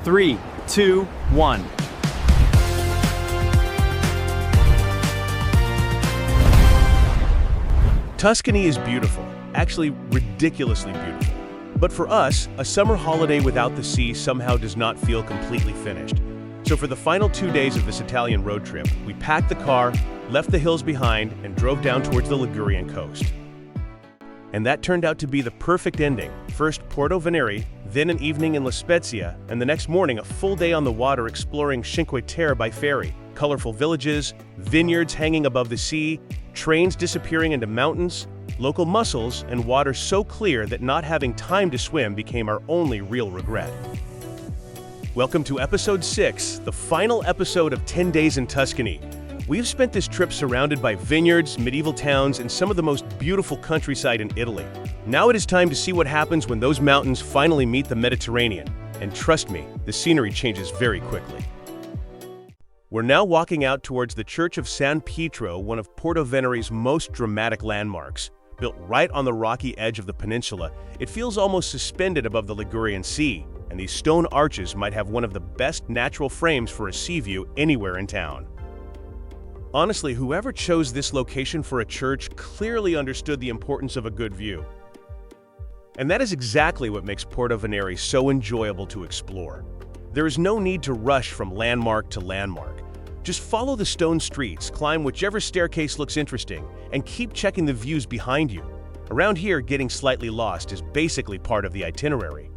3, 2, 1. Tuscany is beautiful, actually ridiculously beautiful. But for us, a summer holiday without the sea somehow does not feel completely finished. So for the final 2 days of this Italian road trip, we packed the car, left the hills behind, and drove down towards the Ligurian coast. And that turned out to be the perfect ending. First Porto Venere, then an evening in Spezia, and the next morning a full day on the water exploring Cinque Terre by ferry. Colorful villages, vineyards hanging above the sea, trains disappearing into mountains, local mussels, and water so clear that not having time to swim became our only real regret. Welcome to episode 6, the final episode of 10 Days in Tuscany. We've spent this trip surrounded by vineyards, medieval towns, and some of the most beautiful countryside in Italy. Now it is time to see what happens when those mountains finally meet the Mediterranean. And trust me, the scenery changes very quickly. We're now walking out towards the Church of San Pietro, one of Porto Venere's most dramatic landmarks. Built right on the rocky edge of the peninsula, it feels almost suspended above the Ligurian Sea, and these stone arches might have one of the best natural frames for a sea view anywhere in town. Honestly, whoever chose this location for a church clearly understood the importance of a good view. And that is exactly what makes Porto Venere so enjoyable to explore. There is no need to rush from landmark to landmark. Just follow the stone streets, climb whichever staircase looks interesting, and keep checking the views behind you. Around here, getting slightly lost is basically part of the itinerary.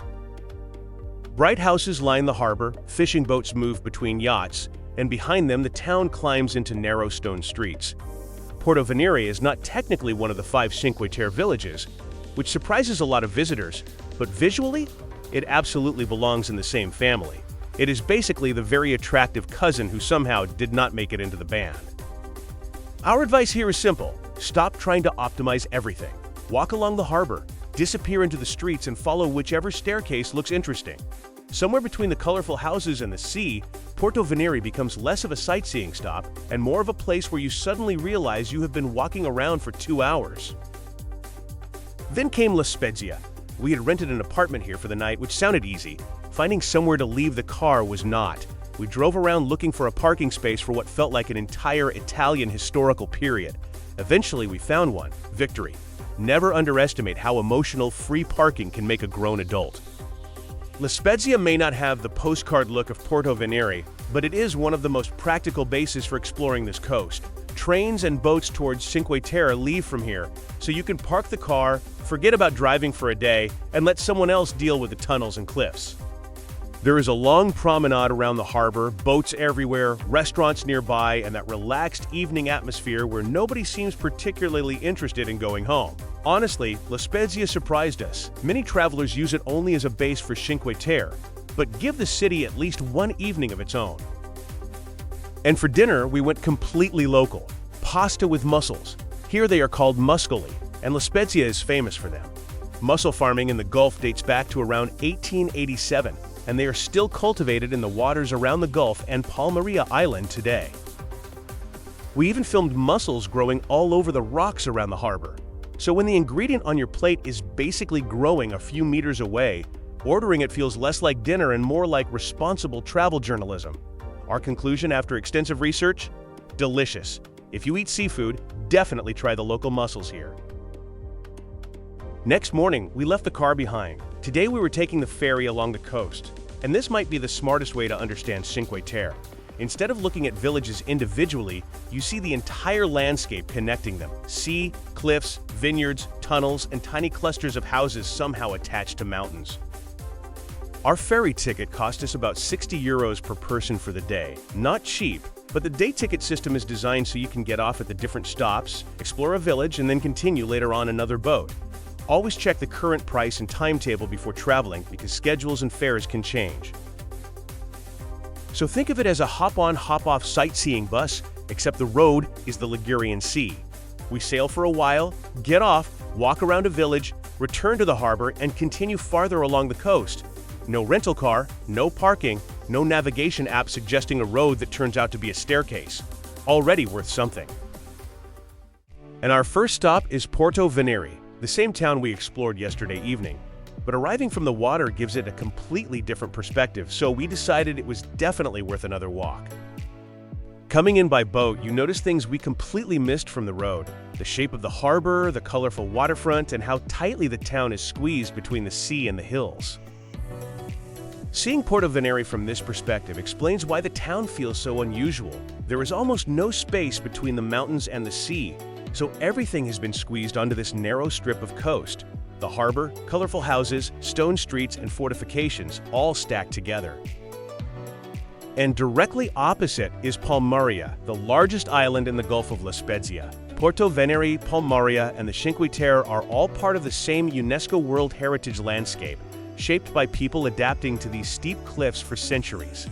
Bright houses line the harbor, fishing boats move between yachts, and behind them the town climbs into narrow stone streets. Porto Venere is not technically one of the 5 Cinque Terre villages, which surprises a lot of visitors, but visually, it absolutely belongs in the same family. It is basically the very attractive cousin who somehow did not make it into the band. Our advice here is simple. Stop trying to optimize everything. Walk along the harbor, disappear into the streets, and follow whichever staircase looks interesting. Somewhere between the colorful houses and the sea, Porto Venere becomes less of a sightseeing stop and more of a place where you suddenly realize you have been walking around for 2 hours. Then came Spezia. We had rented an apartment here for the night, which sounded easy. Finding somewhere to leave the car was not. We drove around looking for a parking space for what felt like an entire Italian historical period. Eventually, we found one. Victory. Never underestimate how emotional free parking can make a grown adult. Spezia may not have the postcard look of Porto Venere, but it is one of the most practical bases for exploring this coast. Trains and boats towards Cinque Terre leave from here, so you can park the car, forget about driving for a day, and let someone else deal with the tunnels and cliffs. There is a long promenade around the harbor, boats everywhere, restaurants nearby, and that relaxed evening atmosphere where nobody seems particularly interested in going home. Honestly, Spezia surprised us. Many travelers use it only as a base for Cinque Terre, but give the city at least one evening of its own. And for dinner, we went completely local. Pasta with mussels. Here they are called muscoli, and Spezia is famous for them. Mussel farming in the Gulf dates back to around 1887, and they are still cultivated in the waters around the Gulf and Palmaria Island today. We even filmed mussels growing all over the rocks around the harbor. So when the ingredient on your plate is basically growing a few meters away, ordering it feels less like dinner and more like responsible travel journalism. Our conclusion after extensive research? Delicious. If you eat seafood, definitely try the local mussels here. Next morning, we left the car behind. Today we were taking the ferry along the coast, and this might be the smartest way to understand Cinque Terre. Instead of looking at villages individually, you see the entire landscape connecting them. Sea, cliffs, vineyards, tunnels, and tiny clusters of houses somehow attached to mountains. Our ferry ticket cost us about 60 euros per person for the day. Not cheap, but the day ticket system is designed so you can get off at the different stops, explore a village, and then continue later on another boat. Always check the current price and timetable before traveling because schedules and fares can change. So think of it as a hop-on, hop-off sightseeing bus, except the road is the Ligurian Sea. We sail for a while, get off, walk around a village, return to the harbor, and continue farther along the coast. No rental car, no parking, no navigation app suggesting a road that turns out to be a staircase. Already worth something. And our first stop is Porto Venere, the same town we explored yesterday evening. but arriving from the water gives it a completely different perspective, so we decided it was definitely worth another walk. Coming in by boat, you notice things we completely missed from the road. The shape of the harbor, the colorful waterfront, and how tightly the town is squeezed between the sea and the hills. Seeing Porto Venere from this perspective explains why the town feels so unusual. There is almost no space between the mountains and the sea, so everything has been squeezed onto this narrow strip of coast. The harbor, colorful houses, stone streets, and fortifications all stacked together. And directly opposite is Palmaria, the largest island in the Gulf of La Spezia. Porto Venere, Palmaria, and the Cinque Terre are all part of the same UNESCO World Heritage landscape, shaped by people adapting to these steep cliffs for centuries.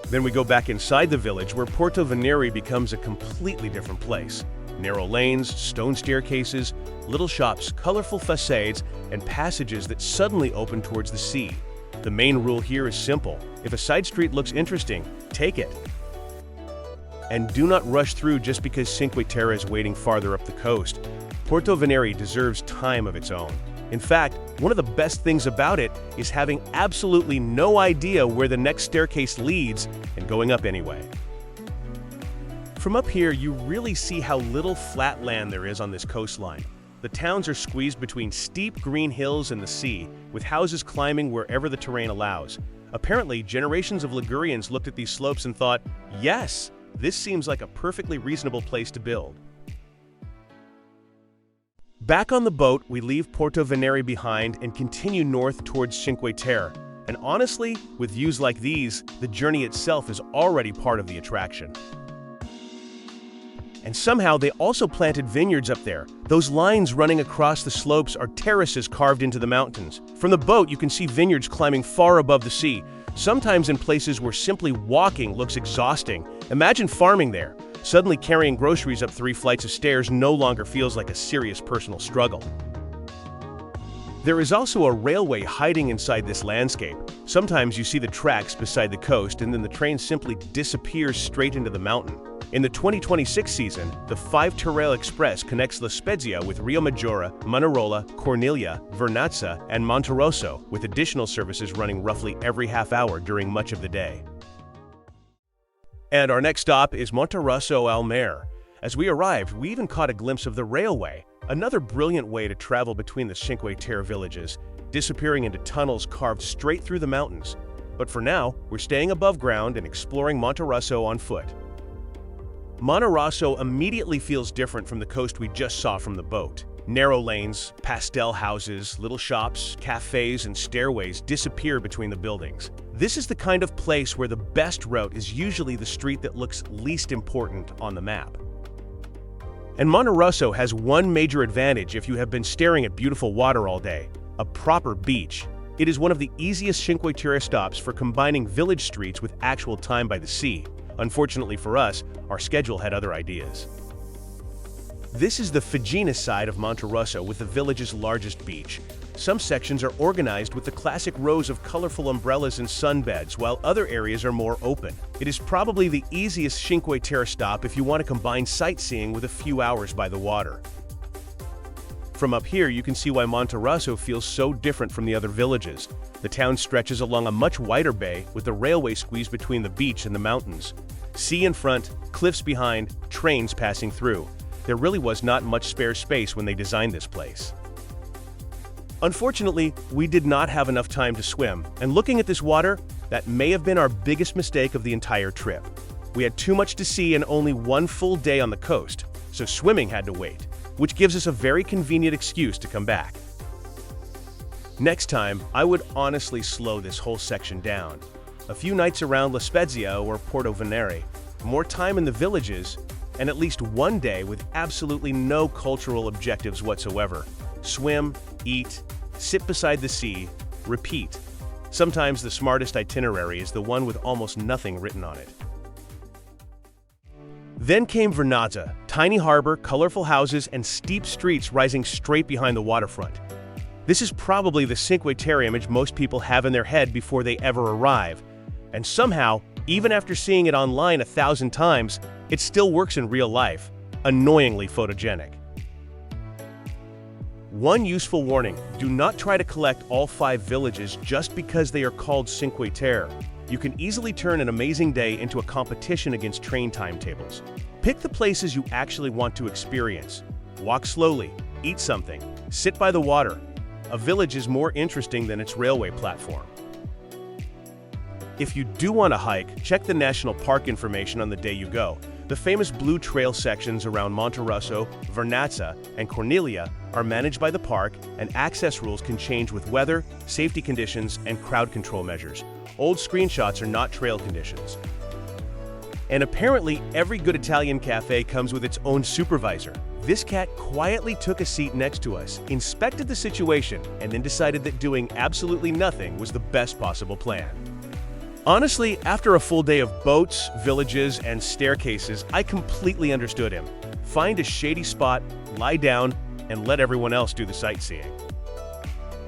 Then we go back inside the village, where Porto Venere becomes a completely different place. Narrow lanes, stone staircases, little shops, colorful facades, and passages that suddenly open towards the sea. The main rule here is simple: if a side street looks interesting, take it. And do not rush through just because Cinque Terre is waiting farther up the coast. Porto Venere deserves time of its own. In fact, one of the best things about it is having absolutely no idea where the next staircase leads and going up anyway. From up here, you really see how little flat land there is on this coastline. The towns are squeezed between steep green hills and the sea, with houses climbing wherever the terrain allows. Apparently, generations of Ligurians looked at these slopes and thought, yes, this seems like a perfectly reasonable place to build. Back on the boat, we leave Porto Venere behind and continue north towards Cinque Terre. And honestly, with views like these, the journey itself is already part of the attraction. And somehow they also planted vineyards up there. Those lines running across the slopes are terraces carved into the mountains. From the boat, you can see vineyards climbing far above the sea, sometimes in places where simply walking looks exhausting. Imagine farming there. Suddenly carrying groceries up 3 flights of stairs no longer feels like a serious personal struggle. There is also a railway hiding inside this landscape. Sometimes you see the tracks beside the coast, and then the train simply disappears straight into the mountain. In the 2026 season, the 5-Terraced Express connects La Spezia with Rio Maggiore, Monterosso, Corniglia, Vernazza, and Monterosso, with additional services running roughly every half hour during much of the day. And our next stop is Monterosso al Mare. As we arrived, we even caught a glimpse of the railway, another brilliant way to travel between the Cinque Terre villages, disappearing into tunnels carved straight through the mountains. But for now, we're staying above ground and exploring Monterosso on foot. Monterosso immediately feels different from the coast we just saw from the boat. Narrow lanes, pastel houses, little shops, cafes, and stairways disappear between the buildings. This is the kind of place where the best route is usually the street that looks least important on the map. And Monterosso has one major advantage if you have been staring at beautiful water all day: a proper beach. It is one of the easiest Cinque Terre stops for combining village streets with actual time by the sea. Unfortunately for us, our schedule had other ideas. This is the Fegina side of Monterosso, with the village's largest beach. Some sections are organized with the classic rows of colorful umbrellas and sunbeds, while other areas are more open. It is probably the easiest Cinque Terre stop if you want to combine sightseeing with a few hours by the water. From up here, you can see why Monterosso feels so different from the other villages. The town stretches along a much wider bay, with the railway squeezed between the beach and the mountains. Sea in front, cliffs behind, trains passing through. There really was not much spare space when they designed this place. Unfortunately, we did not have enough time to swim, and looking at this water, that may have been our biggest mistake of the entire trip. We had too much to see and only one full day on the coast, so swimming had to wait, which gives us a very convenient excuse to come back. Next time, I would honestly slow this whole section down. A few nights around La Spezia or Porto Venere, more time in the villages, and at least one day with absolutely no cultural objectives whatsoever. Swim, eat, sit beside the sea, repeat. Sometimes the smartest itinerary is the one with almost nothing written on it. Then came Vernazza, tiny harbor, colorful houses, and steep streets rising straight behind the waterfront. This is probably the Cinque Terre image most people have in their head before they ever arrive. And somehow, even after seeing it online 1,000 times, it still works in real life, annoyingly photogenic. One useful warning: do not try to collect all 5 villages just because they are called Cinque Terre. You can easily turn an amazing day into a competition against train timetables. Pick the places you actually want to experience. Walk slowly, eat something, sit by the water. A village is more interesting than its railway platform. If you do want to hike, check the national park information on the day you go. The famous blue trail sections around Monterosso, Vernazza, and Cornelia are managed by the park, and access rules can change with weather, safety conditions, and crowd control measures. Old screenshots are not trail conditions. And apparently, every good Italian cafe comes with its own supervisor. This cat quietly took a seat next to us, inspected the situation, and then decided that doing absolutely nothing was the best possible plan. Honestly, after a full day of boats, villages, and staircases, I completely understood him. Find a shady spot, lie down, and let everyone else do the sightseeing.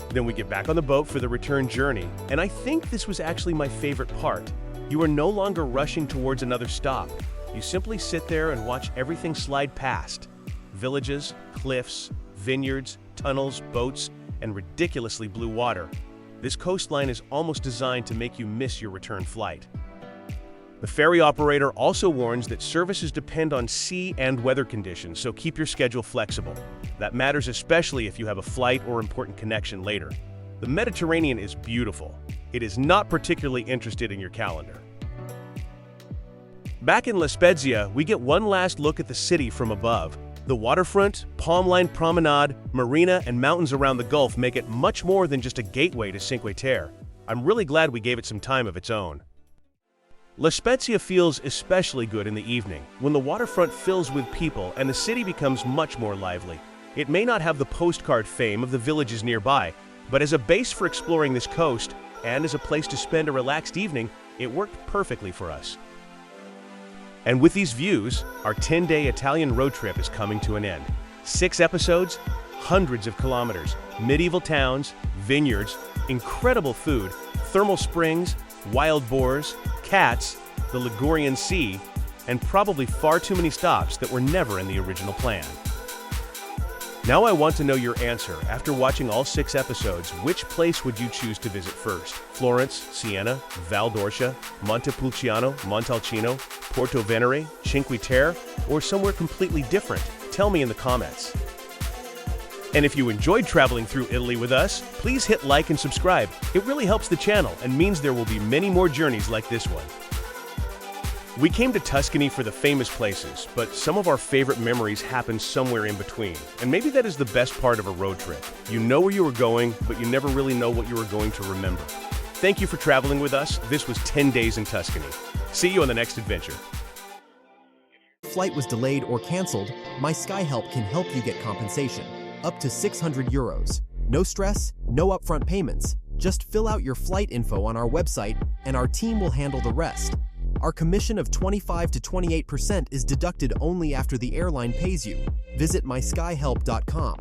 Then we get back on the boat for the return journey, and I think this was actually my favorite part. You are no longer rushing towards another stop. You simply sit there and watch everything slide past. Villages, cliffs, vineyards, tunnels, boats, and ridiculously blue water. This coastline is almost designed to make you miss your return flight. The ferry operator also warns that services depend on sea and weather conditions, so keep your schedule flexible. That matters especially if you have a flight or important connection later. The Mediterranean is beautiful. It is not particularly interested in your calendar. Back in La Spezia, we get one last look at the city from above. The waterfront, palm-lined promenade, marina, and mountains around the Gulf make it much more than just a gateway to Cinque Terre. I'm really glad we gave it some time of its own. La Spezia feels especially good in the evening, when the waterfront fills with people and the city becomes much more lively. It may not have the postcard fame of the villages nearby, but as a base for exploring this coast, and as a place to spend a relaxed evening, it worked perfectly for us. And with these views, our 10-day Italian road trip is coming to an end. 6 episodes, hundreds of kilometers, medieval towns, vineyards, incredible food, thermal springs, wild boars, cats, the Ligurian Sea, and probably far too many stops that were never in the original plan. Now I want to know your answer. After watching all 6 episodes, which place would you choose to visit first? Florence, Siena, Val d'Orcia, Montepulciano, Montalcino, Porto Venere, Cinque Terre, or somewhere completely different? Tell me in the comments. And if you enjoyed traveling through Italy with us, please hit like and subscribe. It really helps the channel and means there will be many more journeys like this one. We came to Tuscany for the famous places, but some of our favorite memories happened somewhere in between. And maybe that is the best part of a road trip. You know where you were going, but you never really know what you are going to remember. Thank you for traveling with us. This was 10 days in Tuscany. See you on the next adventure. Flight was delayed or canceled, My Sky Help can help you get compensation, up to €600. No stress, no upfront payments. Just fill out your flight info on our website, and our team will handle the rest. Our commission of 25 to 28% is deducted only after the airline pays you. Visit myskyhelp.com.